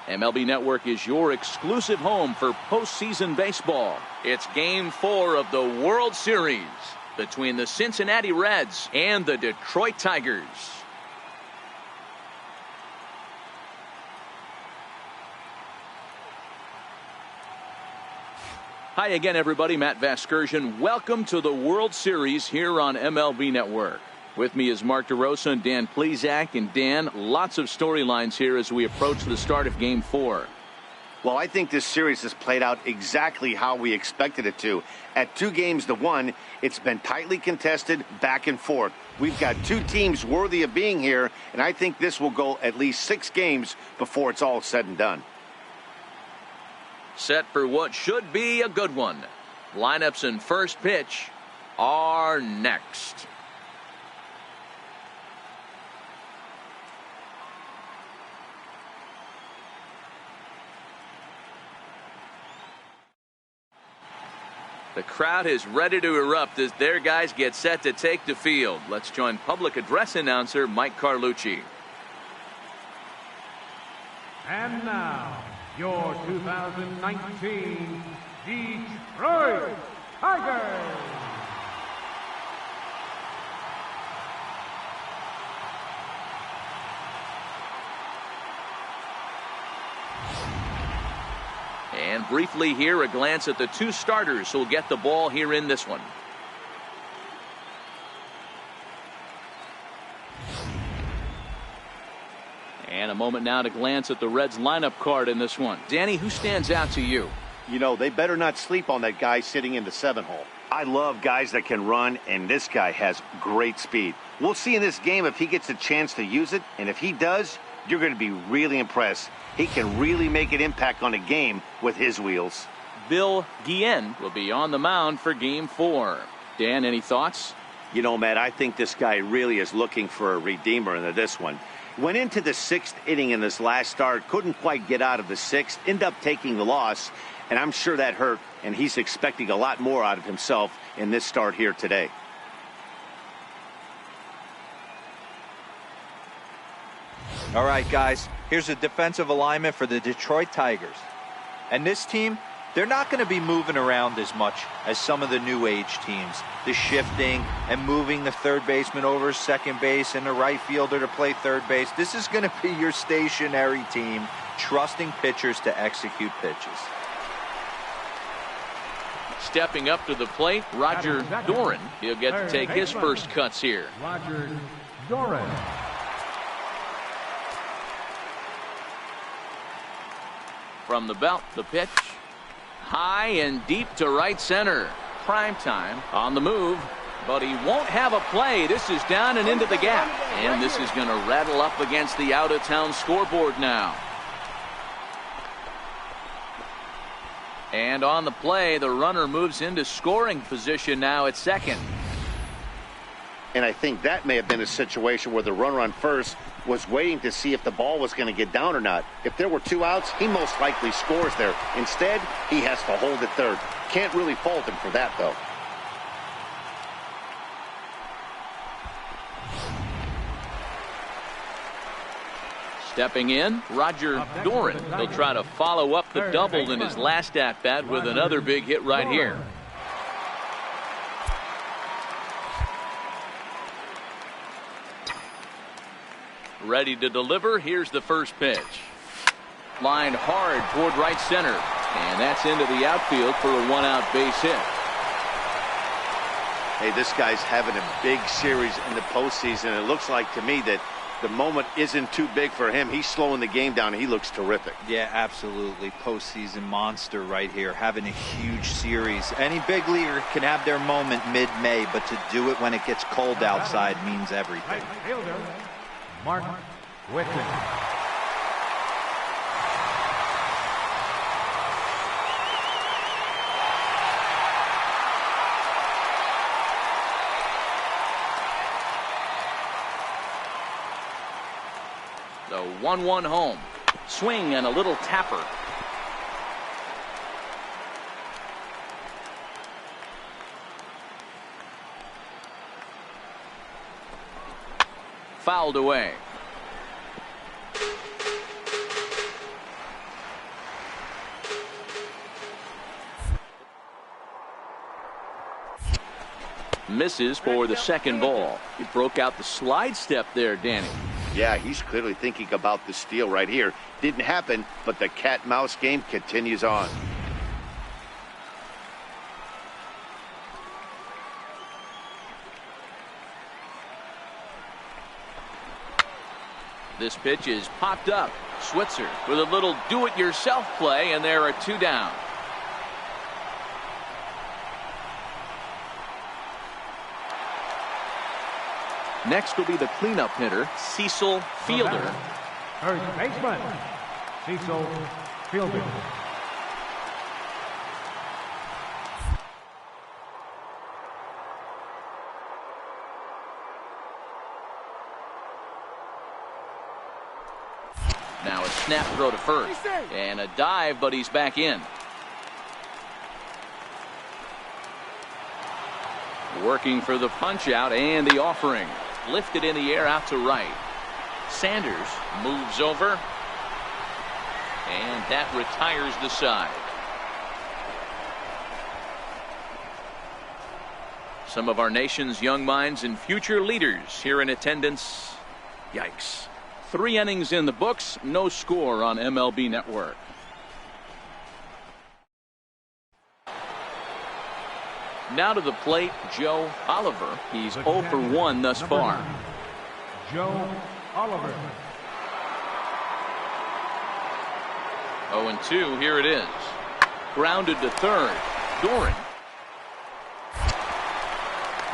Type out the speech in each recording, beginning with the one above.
MLB Network is your exclusive home for postseason baseball. It's Game 4 of the World Series between the Cincinnati Reds and the Detroit Tigers. Hi again, everybody. Matt Vasgersian. Welcome to the World Series here on MLB Network. With me is Mark DeRosa and Dan Plesac. And Dan, lots of storylines here as we approach the start of Game 4. Well, I think this series has played out exactly how we expected it to. At 2-1, it's been tightly contested, back and forth. We've got two teams worthy of being here, and I think this will go at least 6 games before it's all said and done. Set for what should be a good one. Lineups and first pitch are next. The crowd is ready to erupt as their guys get set to take the field. Let's join public address announcer Mike Carlucci. And now, your 2019 Detroit Tigers. And briefly here, a glance at the two starters who will get the ball here in this one. And a moment now to glance at the Reds lineup card in this one. Danny, who stands out to you? You know, they better not sleep on that guy sitting in the 7-hole. I love guys that can run, and this guy has great speed. We'll see in this game if he gets a chance to use it, and if he does, you're going to be really impressed. He can really make an impact on a game with his wheels. Bill Guillen will be on the mound for Game 4. Dan, any thoughts? You know, Matt, I think this guy really is looking for a redeemer in this one. Went into the 6th inning in this last start, couldn't quite get out of the 6th, ended up taking the loss, and I'm sure that hurt, and he's expecting a lot more out of himself in this start here today. All right, guys, here's a defensive alignment for the Detroit Tigers. And this team, they're not going to be moving around as much as some of the new age teams. The shifting and moving the third baseman over second base and the right fielder to play third base. This is going to be your stationary team, trusting pitchers to execute pitches. Stepping up to the plate, Roger Dorn. He'll get to take his first cuts here. Roger Dorn. From the belt, the pitch. High and deep to right center. Prime time on the move, but he won't have a play. This is down and into the gap. And this is going to rattle up against the out-of-town scoreboard now. And on the play, the runner moves into scoring position now at second. And I think that may have been a situation where the runner on first was waiting to see if the ball was going to get down or not. If there were 2 outs, he most likely scores there. Instead, he has to hold at third. Can't really fault him for that, though. Stepping in, Roger Dorn. He'll try to follow up the double in his last at-bat with another big hit right here. Ready to deliver. Here's the first pitch. Lined hard toward right center. And that's into the outfield for a 1-out base hit. Hey, this guy's having a big series in the postseason. It looks like to me that the moment isn't too big for him. He's slowing the game down. He looks terrific. Yeah, absolutely. Postseason monster right here, having a huge series. Any big leaguer can have their moment mid-May, but to do it when it gets cold outside means everything. Right fielder, Mark Whitten. The 1-1 home. Swing and a little tapper. Fouled away. Misses for the second ball. He broke out the slide step there, Danny. Yeah, he's clearly thinking about the steal right here. Didn't happen, but the cat-mouse game continues on. This pitch is popped up. Switzer with a little do-it-yourself play, and there are two down. Next will be the cleanup hitter, Cecil Fielder. First baseman, Cecil Fielder. Now a snap throw to first. And a dive, but he's back in. Working for the punch out and the offering. Lifted in the air out to right. Sanders moves over. And that retires the side. Some of our nation's young minds and future leaders here in attendance. Yikes. 3 innings in the books, no score on MLB Network. Now to the plate, Joe Oliver. He's 0 for 1 thus far. Joe Oliver. 0-2, here it is. Grounded to third. Dorn.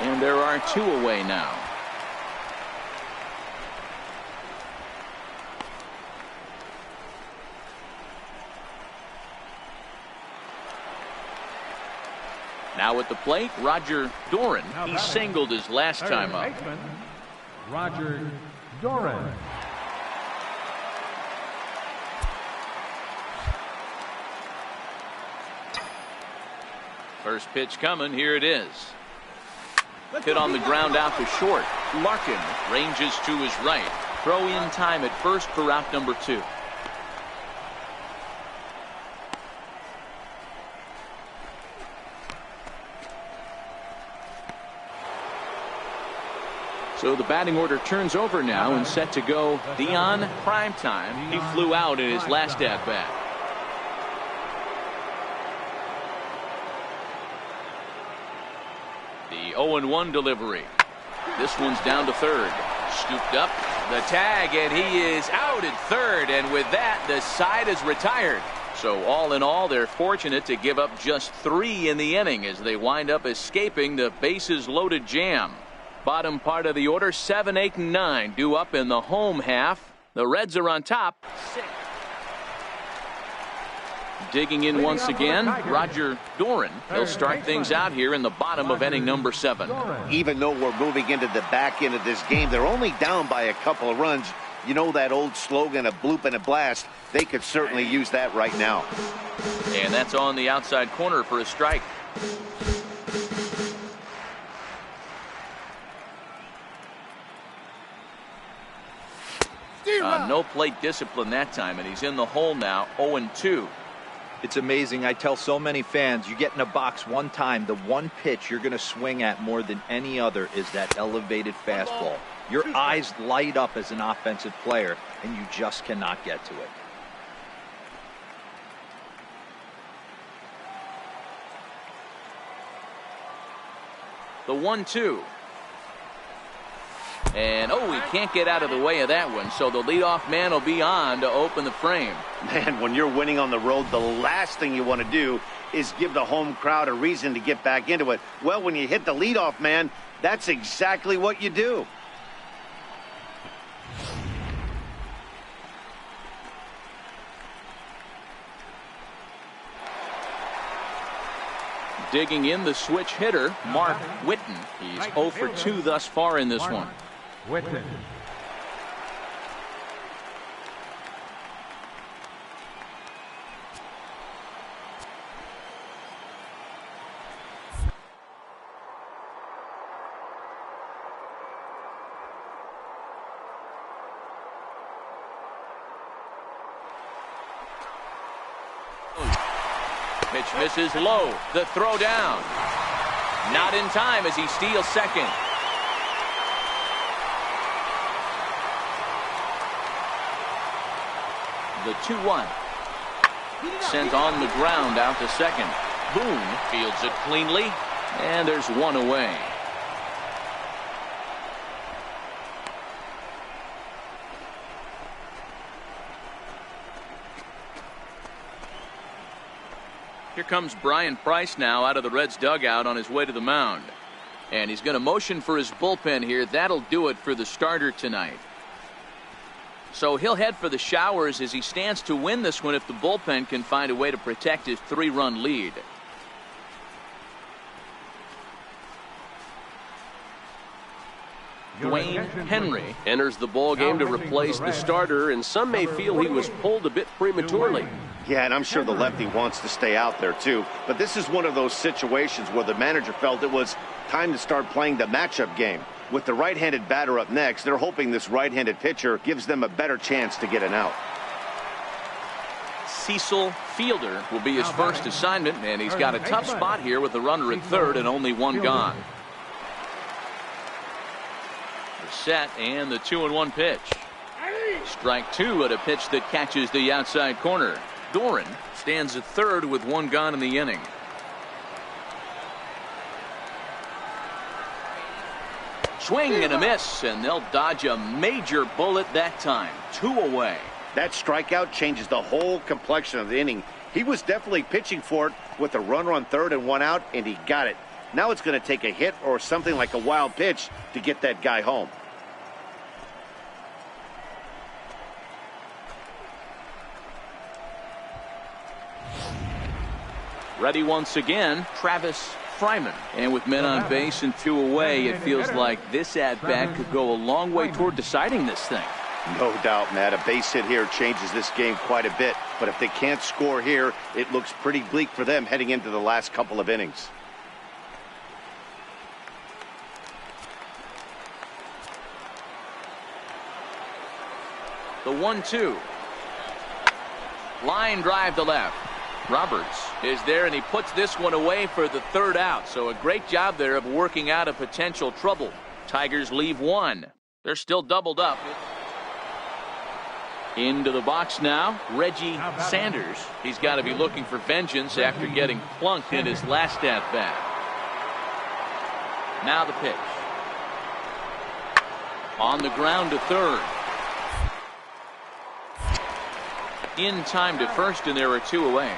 And there are 2 away now. Now at the plate, Roger Dorn. He singled his last time up. Roger Dorn. First pitch coming. Here it is. Hit on the ground out to short. Larkin ranges to his right. Throw in time at first for out number 2. So the batting order turns over now and set to go Deion Primetime. He flew out in his last at-bat. The 0-1 delivery. This one's down to third. Scooped up. The tag, and he is out at third. And with that, the side is retired. So all in all, they're fortunate to give up just 3 in the inning as they wind up escaping the bases-loaded jam. Bottom part of the order, 7, 8, and 9 due up in the home half. The Reds are on top. 6. Digging in once again, Roger Dorn. He'll start things out here in the bottom of inning number 7. Even though we're moving into the back end of this game, they're only down by a couple of runs. You know that old slogan, a bloop and a blast. They could certainly use that right now. And that's on the outside corner for a strike. No plate discipline that time, and he's in the hole now, 0-2. It's amazing. I tell so many fans, you get in a box one time, the one pitch you're going to swing at more than any other is that elevated fastball. Your eyes light up as an offensive player, and you just cannot get to it. The 1-2. And, he can't get out of the way of that one, so the leadoff man will be on to open the frame. Man, when you're winning on the road, the last thing you want to do is give the home crowd a reason to get back into it. Well, when you hit the leadoff man, that's exactly what you do. Digging in the switch hitter, Mark Whitten. He's 0 for 2 thus far in this one. Whitten. Pitch misses low. The throw down. Not in time as he steals second. The 2-1. Sent on the ground out to second. Boone fields it cleanly, and there's one away. Here comes Brian Price now out of the Reds dugout on his way to the mound. And he's going to motion for his bullpen here. That'll do it for the starter tonight. So he'll head for the showers as he stands to win this one if the bullpen can find a way to protect his 3-run lead. Dwayne Henry enters the ball game to replace the starter, and some may feel he was pulled a bit prematurely. Yeah, and I'm sure the lefty wants to stay out there too. But this is one of those situations where the manager felt it was time to start playing the matchup game. With the right-handed batter up next, they're hoping this right-handed pitcher gives them a better chance to get an out. Cecil Fielder will be his first assignment, and he's got a tough spot here with the runner at third and only one gone. The set and the 2-1 pitch. Strike two at a pitch that catches the outside corner. Dorn stands at third with one gone in the inning. Swing and a miss, and they'll dodge a major bullet that time. 2 away. That strikeout changes the whole complexion of the inning. He was definitely pitching for it with a runner on third and one out, and he got it. Now it's going to take a hit or something like a wild pitch to get that guy home. Ready once again, Travis Fryman. And with men on base and 2 away, it feels like this at-bat could go a long way toward deciding this thing. No doubt, Matt. A base hit here changes this game quite a bit. But if they can't score here, it looks pretty bleak for them heading into the last couple of innings. The 1-2. Line drive to left. Roberts is there, and he puts this one away for the third out. So a great job there of working out a potential trouble. Tigers leave one. They're still doubled up. Into the box now, Reggie Sanders. He's got to be looking for vengeance after getting plunked in his last at-bat. Now the pitch. On the ground to third. In time to first, and there are 2 away.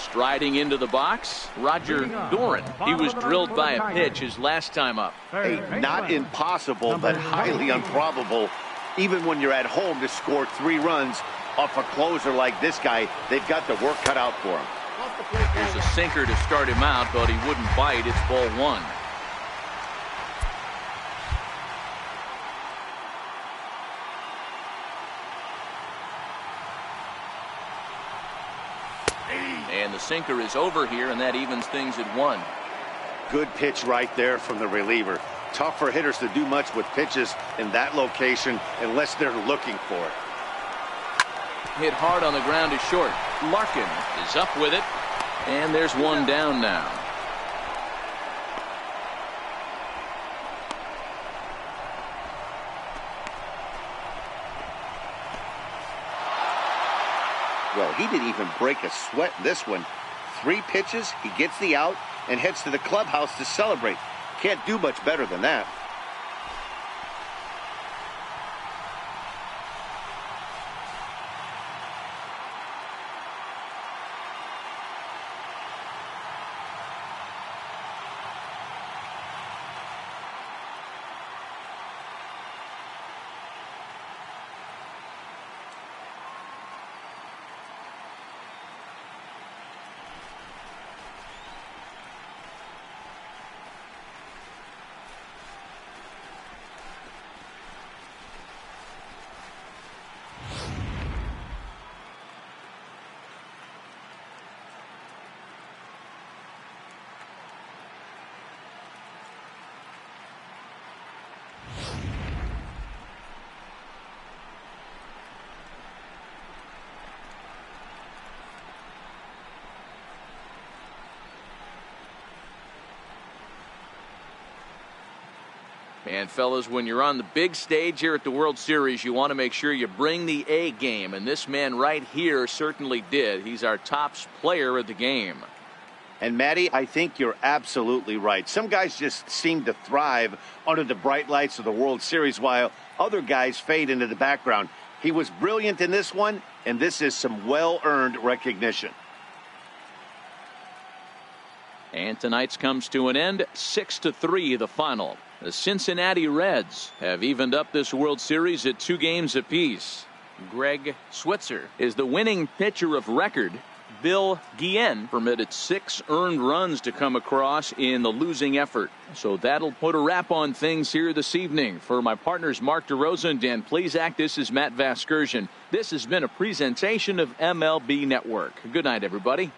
Striding into the box, Roger Dorn. He was drilled by a pitch his last time up. Hey, not impossible, but highly improbable. Even when you're at home to score 3 runs off a closer like this guy, they've got the work cut out for him. There's a sinker to start him out, but he wouldn't bite. It's ball 1. And the sinker is over here, and that evens things at 1. Good pitch right there from the reliever. Tough for hitters to do much with pitches in that location unless they're looking for it. Hit hard on the ground is short. Larkin is up with it, and there's one down now. Well, he didn't even break a sweat in this one. 3 pitches, he gets the out and heads to the clubhouse to celebrate. Can't do much better than that. And fellas, when you're on the big stage here at the World Series, you want to make sure you bring the A game. And this man right here certainly did. He's our top player of the game. And Matty, I think you're absolutely right. Some guys just seem to thrive under the bright lights of the World Series while other guys fade into the background. He was brilliant in this one, and this is some well-earned recognition. And tonight's comes to an end, 6-3 the final. The Cincinnati Reds have evened up this World Series at 2 games apiece. Greg Switzer is the winning pitcher of record. Bill Guillen permitted 6 earned runs to come across in the losing effort. So that'll put a wrap on things here this evening. For my partners Mark DeRosa and Dan Plesac, this is Matt Vasgersian. This has been a presentation of MLB Network. Good night, everybody.